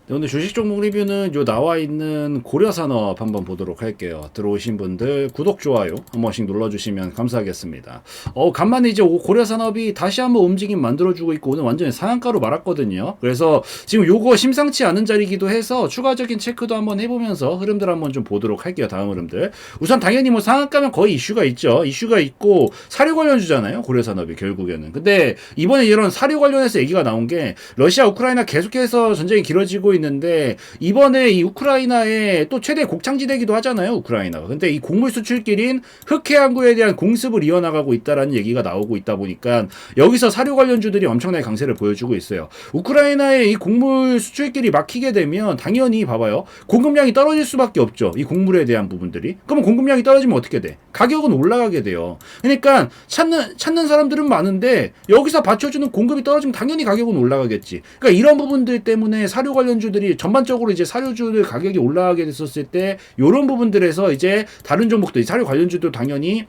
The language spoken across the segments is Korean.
네, 오늘 주식 종목 리뷰는 요 나와 있는 고려산업 한번 보도록 할게요. 들어오신 분들 구독, 좋아요 한 번씩 눌러주시면 감사하겠습니다. 간만에 이제 고려산업이 다시 한번 움직임 만들어주고 있고 오늘 완전히 상한가로 말았거든요. 그래서 지금 요거 심상치 않은 자리이기도 해서 추가적인 체크도 한번 해보면서 흐름들 한번 좀 보도록 할게요. 다음 흐름들. 우선 당연히 뭐 상한가면 거의 이슈가 있죠. 이슈가 있고 사료 관련주잖아요. 고려산업이 결국에는. 근데 이번에 이런 사료 관련해서 얘기가 나온 게 러시아 우크라이나 계속해서 전쟁이 길어지고 있는데 이번에 이 우크라이나의 또 최대 곡창지대기도 하잖아요. 우크라이나가. 근데 이 곡물 수출길인 흑해항구에 대한 공습을 이어나가고 있다라는 얘기가 나오고 있다 보니까 여기서 사료 관련주들이 엄청나게 강세를 보여주고 있어요. 우크라이나의 이 곡물 수출길이 막히게 되면 당연히 봐봐요. 공급량이 떨어질 수밖에 없죠. 이 곡물에 대한 부분들이. 그러면 공급량이 떨어지면 어떻게 돼? 가격은 올라가게 돼요. 그러니까 찾는 사람들은 많은데 여기서 받쳐주는 공급이 떨어지면 당연히 가격은 올라가겠지. 그러니까 이런 부분들 때문에 사료 관련주들이 전반적으로 이제 사료주들 가격이 올라가게 됐었을 때 이런 부분들에서 이제 다른 종목도 사료 관련주도 당연히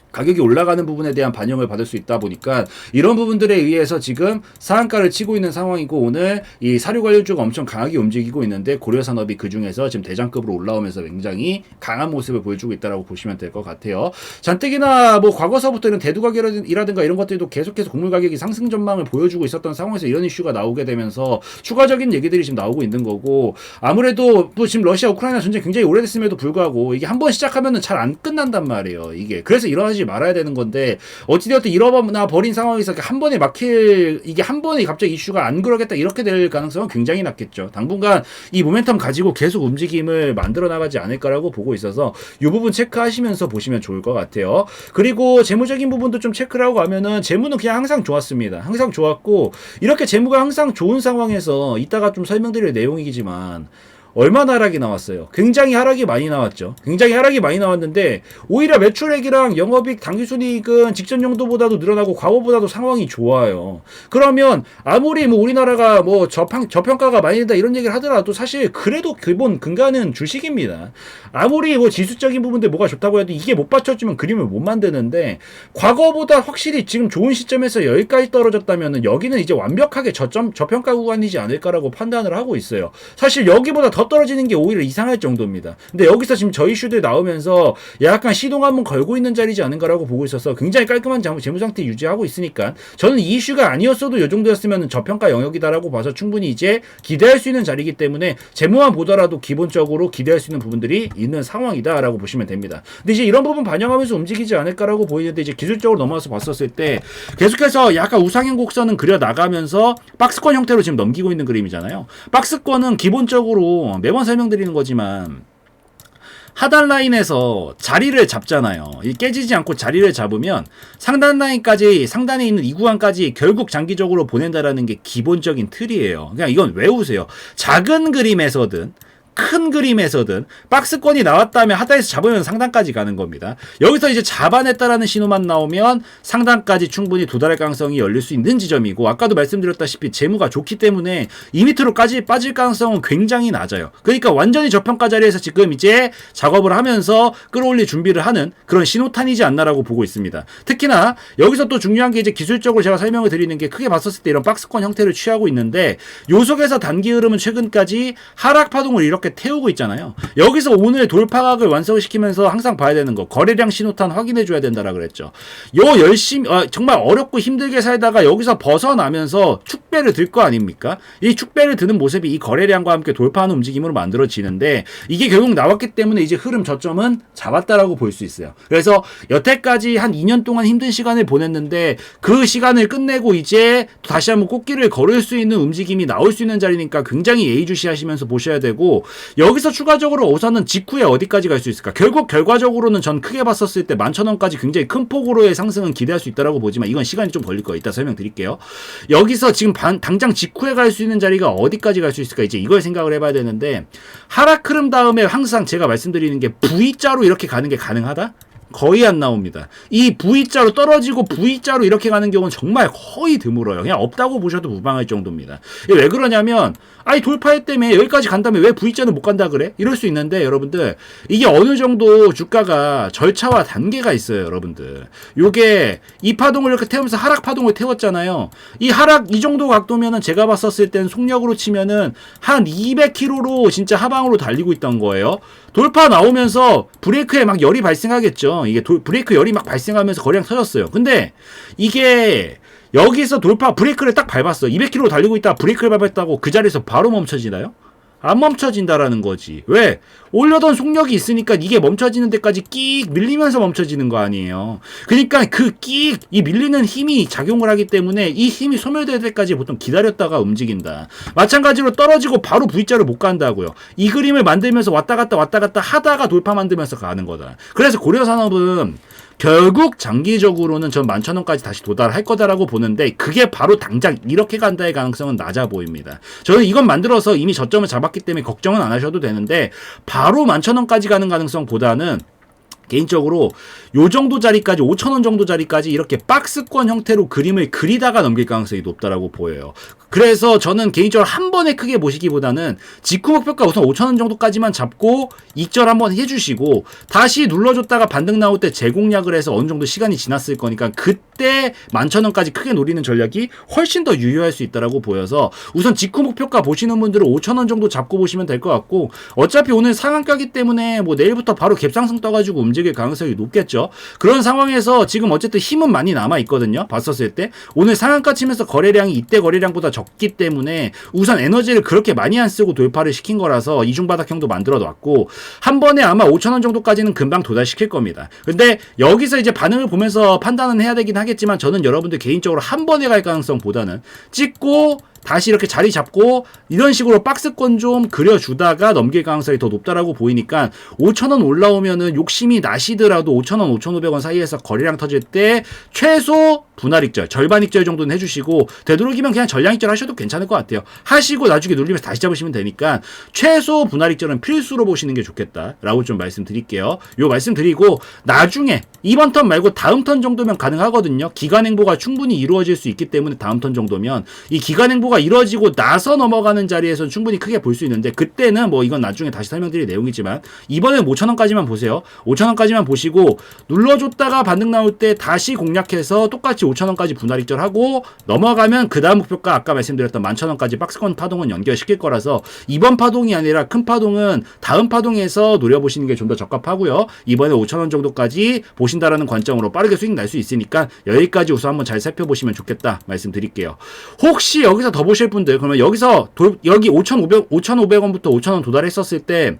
가격이 올라가는 부분에 대한 반영을 받을 수 있다 보니까 이런 부분들에 의해서 지금 상한가를 치고 있는 상황이고 오늘 이 사료 관련주가 엄청 강하게 움직이고 있는데 고려산업이 그 중에서 지금 대장급으로 올라오면서 굉장히 강한 모습을 보여주고 있다라고 보시면 될 것 같아요. 잔뜩이나 뭐 과거서부터는 대두가격이라든가 이런 것들도 계속해서 곡물 가격이 상승 전망을 보여주고 있었던 상황에서 이런 이슈가 나오게 되면서 추가적인 얘기들이 지금 나오고 있는 거고 아무래도 또 지금 러시아 우크라이나 전쟁 굉장히 오래됐음에도 불구하고 이게 한번 시작하면은 잘 안 끝난단 말이에요. 이게 그래서 일어나지 말아야 되는 건데 어찌되었든 잃어버나 버린 상황에서 한 번에 막힐 이게 한 번에 갑자기 이슈가 안 그러겠다 이렇게 될 가능성은 굉장히 낮겠죠. 당분간 이 모멘텀 가지고 계속 움직임을 만들어 나가지 않을까라고 보고 있어서 이 부분 체크하시면서 보시면 좋을 것 같아요. 그리고 재무적인 부분도 좀 체크를 하고 가면은 재무는 그냥 항상 좋았습니다. 항상 좋았고 이렇게 재무가 항상 좋은 상황에서 이따가 좀 설명드릴 내용이지만 얼마나 하락이 나왔어요? 굉장히 하락이 많이 나왔죠. 굉장히 하락이 많이 나왔는데 오히려 매출액이랑 영업이익, 당기순이익은 직전 정도보다도 늘어나고 과거보다도 상황이 좋아요. 그러면 아무리 뭐 우리나라가 뭐 저평가가 많이 된다 이런 얘기를 하더라도 사실 그래도 기본 근간은 주식입니다. 아무리 뭐 지수적인 부분들 뭐가 좋다고 해도 이게 못 받쳐주면 그림을 못 만드는데 과거보다 확실히 지금 좋은 시점에서 여기까지 떨어졌다면 여기는 이제 완벽하게 저평가 구간이지 않을까라고 판단을 하고 있어요. 사실 여기보다 더 떨어지는 게 오히려 이상할 정도입니다. 근데 여기서 지금 저 이슈들 나오면서 약간 시동 한번 걸고 있는 자리지 않은가라고 보고 있어서 굉장히 깔끔한 재무 상태 유지하고 있으니까 저는 이 이슈가 아니었어도 이 정도였으면 저평가 영역이다라고 봐서 충분히 이제 기대할 수 있는 자리이기 때문에 재무만 보더라도 기본적으로 기대할 수 있는 부분들이 있는 상황이다라고 보시면 됩니다. 근데 이제 이런 부분 반영하면서 움직이지 않을까라고 보이는데 이제 기술적으로 넘어가서 봤었을 때 계속해서 약간 우상향 곡선은 그려 나가면서 박스권 형태로 지금 넘기고 있는 그림이잖아요. 박스권은 기본적으로 매번 설명드리는 거지만 하단 라인에서 자리를 잡잖아요. 깨지지 않고 자리를 잡으면 상단 라인까지 상단에 있는 이 구간까지 결국 장기적으로 보낸다라는 게 기본적인 틀이에요. 그냥 이건 외우세요. 작은 그림에서든 큰 그림에서든 박스권이 나왔다면 하단에서 잡으면 상단까지 가는 겁니다. 여기서 이제 잡아냈다라는 신호만 나오면 상단까지 충분히 도달할 가능성이 열릴 수 있는 지점이고 아까도 말씀드렸다시피 재무가 좋기 때문에 이 밑으로까지 빠질 가능성은 굉장히 낮아요. 그러니까 완전히 저평가 자리에서 지금 이제 작업을 하면서 끌어올릴 준비를 하는 그런 신호탄이지 않나라고 보고 있습니다. 특히나 여기서 또 중요한 게 이제 기술적으로 제가 설명을 드리는 게 크게 봤었을 때 이런 박스권 형태를 취하고 있는데 요 속에서 단기 흐름은 최근까지 하락 파동을 이렇게 태우고 있잖아요. 여기서 오늘 돌파각을 완성시키면서 항상 봐야 되는 거 거래량 신호탄 확인해 줘야 된다라 그랬죠. 열심히 정말 어렵고 힘들게 살다가 여기서 벗어나면서 축배를 들 거 아닙니까? 이 축배를 드는 모습이 이 거래량과 함께 돌파하는 움직임으로 만들어지는데 이게 결국 나왔기 때문에 이제 흐름 저점은 잡았다라고 볼 수 있어요. 그래서 여태까지 한 2년 동안 힘든 시간을 보냈는데 그 시간을 끝내고 이제 다시 한번 꽃길을 걸을 수 있는 움직임이 나올 수 있는 자리니까 굉장히 예의주시하시면서 보셔야 되고 여기서 추가적으로 우선은 직후에 어디까지 갈 수 있을까? 결국 결과적으로는 전 크게 봤었을 때 11,000원까지 굉장히 큰 폭으로의 상승은 기대할 수 있다라고 보지만 이건 시간이 좀 걸릴 거예요. 이따 설명드릴게요. 여기서 지금 당장 직후에 갈 수 있는 자리가 어디까지 갈 수 있을까? 이제 이걸 생각을 해봐야 되는데 하락 흐름 다음에 항상 제가 말씀드리는 게 V자로 이렇게 가는 게 가능하다? 거의 안 나옵니다. 이 V자로 떨어지고 V자로 이렇게 가는 경우는 정말 거의 드물어요. 그냥 없다고 보셔도 무방할 정도입니다. 이게 왜 그러냐면 아니 돌파했다며 여기까지 간다면 왜 V자는 못 간다 그래? 이럴 수 있는데 여러분들 이게 어느 정도 주가가 절차와 단계가 있어요. 여러분들 요게 이 파동을 이렇게 태우면서 하락 파동을 태웠잖아요. 이 하락 이 정도 각도면은 제가 봤었을 땐 속력으로 치면은 한 200km로 진짜 하방으로 달리고 있던 거예요. 돌파 나오면서 브레이크에 막 열이 발생하겠죠. 이게 브레이크 열이 막 발생하면서 거래량 터졌어요. 근데 이게 여기서 돌파 브레이크를 딱 밟았어. 200km 달리고 있다가 브레이크를 밟았다고 그 자리에서 바로 멈춰지나요? 안 멈춰진다라는 거지. 왜? 올려던 속력이 있으니까 이게 멈춰지는 데까지 끽 밀리면서 멈춰지는 거 아니에요. 그러니까 그 끽 이 밀리는 힘이 작용을 하기 때문에 이 힘이 소멸될 때까지 보통 기다렸다가 움직인다. 마찬가지로 떨어지고 바로 V자를 못 간다고요. 이 그림을 만들면서 왔다 갔다 하다가 돌파 만들면서 가는 거다. 그래서 고려산업은 결국 장기적으로는 전 11,000원까지 다시 도달할 거다라고 보는데 그게 바로 당장 이렇게 간다의 가능성은 낮아 보입니다. 저는 이건 만들어서 이미 저점을 잡았기 때문에 걱정은 안 하셔도 되는데 바로 11,000원까지 가는 가능성보다는 개인적으로 요 정도 자리까지 5,000원 정도 자리까지 이렇게 박스권 형태로 그림을 그리다가 넘길 가능성이 높다라고 보여요. 그래서 저는 개인적으로 한 번에 크게 보시기보다는 직후 목표가 우선 5,000원 정도까지만 잡고 익절 한번 해주시고 다시 눌러줬다가 반등 나올 때 재공략을 해서 어느 정도 시간이 지났을 거니까 그때 11,000원까지 크게 노리는 전략이 훨씬 더 유효할 수 있다라고 보여서 우선 직후 목표가 보시는 분들은 5,000원 정도 잡고 보시면 될 것 같고 어차피 오늘 상한가기 때문에 뭐 내일부터 바로 갭상승 떠가지고 움직일 가능성이 높겠죠. 그런 상황에서 지금 어쨌든 힘은 많이 남아 있거든요. 봤었을 때 오늘 상한가 치면서 거래량이 이때 거래량보다 적기 때문에 우선 에너지를 그렇게 많이 안 쓰고 돌파를 시킨 거라서 이중바닥형도 만들어 놨고 한 번에 아마 5,000원 정도까지는 금방 도달시킬 겁니다. 근데 여기서 이제 반응을 보면서 판단은 해야 되긴 하겠지만 저는 여러분들 개인적으로 한 번에 갈 가능성보다는 찍고 다시 이렇게 자리 잡고 이런 식으로 박스권 좀 그려주다가 넘길 가능성이 더 높다라고 보이니까 5,000원 올라오면은 욕심이 나시더라도 5,000원, 5,500원 사이에서 거래량 터질 때 최소 분할 익절, 절반 익절 정도는 해주시고 되도록이면 그냥 전량 익절 하셔도 괜찮을 것 같아요. 하시고 나중에 눌리면서 다시 잡으시면 되니까 최소 분할 익절은 필수로 보시는 게 좋겠다라고 좀 말씀드릴게요. 요 말씀드리고 나중에 이번 턴 말고 다음 턴 정도면 가능하거든요. 기간 행보가 충분히 이루어질 수 있기 때문에 다음 턴 정도면 이 기간 행보가 이루어지고 나서 넘어가는 자리에서는 충분히 크게 볼 수 있는데 그때는 뭐 이건 나중에 다시 설명드릴 내용이지만 이번에는 5,000원까지만 보세요. 5,000원까지만 보시고 눌러줬다가 반등 나올 때 다시 공략해서 똑같이 5,000원까지 분할 익절하고 넘어가면 그 다음 목표가 아까 말씀드렸던 11,000원까지 박스권 파동은 연결시킬 거라서 이번 파동이 아니라 큰 파동은 다음 파동에서 노려보시는 게 좀 더 적합하고요. 이번에 5,000원 정도까지 보신다라는 관점으로 빠르게 수익 날 수 있으니까 여기까지 우선 한번 잘 살펴보시면 좋겠다 말씀드릴게요. 혹시 여기서 더 보실 분들 그러면 여기서 여기 5,500원부터 5,000원 도달했었을 때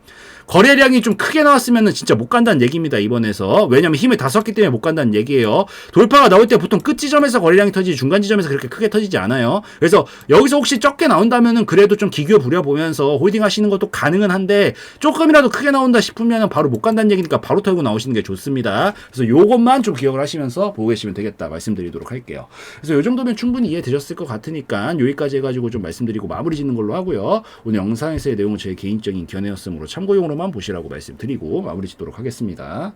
거래량이 좀 크게 나왔으면 진짜 못 간다는 얘기입니다. 이번에서. 왜냐면 힘을 다 썼기 때문에 못 간다는 얘기예요. 돌파가 나올 때 보통 끝 지점에서 거래량이 터지지 중간 지점에서 그렇게 크게 터지지 않아요. 그래서 여기서 혹시 적게 나온다면은 그래도 좀 기교 부려보면서 홀딩 하시는 것도 가능은 한데 조금이라도 크게 나온다 싶으면 바로 못 간다는 얘기니까 바로 털고 나오시는 게 좋습니다. 그래서 요것만 좀 기억을 하시면서 보고 계시면 되겠다 말씀드리도록 할게요. 그래서 요 정도면 충분히 이해되셨을 것 같으니까 여기까지 해가지고 좀 말씀드리고 마무리 짓는 걸로 하고요. 오늘 영상에서의 내용은 제 개인적인 견해였으므로 참고용으로 보시라고 말씀드리고 마무리 짓도록 하겠습니다.